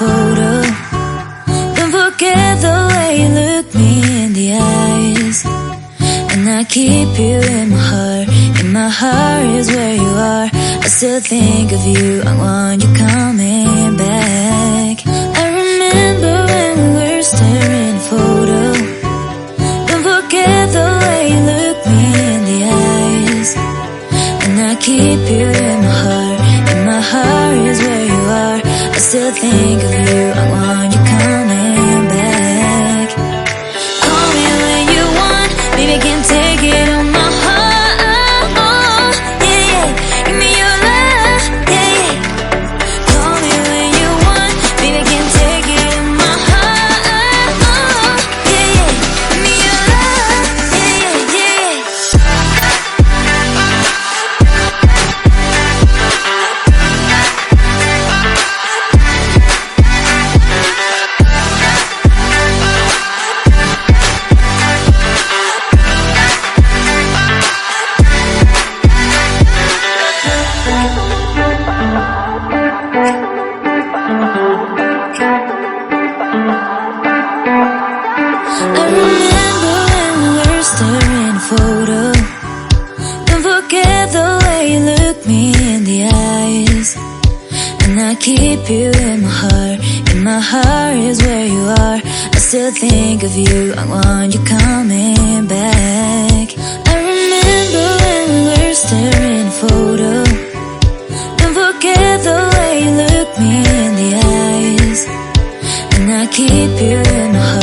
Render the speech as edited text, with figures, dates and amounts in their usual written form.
photo. Don't forget the way you look me in the eyes. And I keep you in my heart. In my heart is where you are. I still think of you, I want you coming back. I remember when we were staring at a photo. Don't forget the way you look me in the eyes. And I keep you in my heart. In my heart is where you are. I still think of you, I want you coming back. Call me when you want, baby, I can't take it on my heart. Yeah, yeah, give me your love, yeah, yeah. Call me when you want, baby, I can't take it on my heart. Yeah, yeah, give me your love, yeah, yeah, yeah. I remember when we were staring at a photo. Don't forget the way you look me in the eyes. And I keep you in my heart. In my heart is where you are. I still think of you, I want you coming back. I remember when we were staring at a photo. Don't forget the way you look me in the eyes. And I keep you in my heart.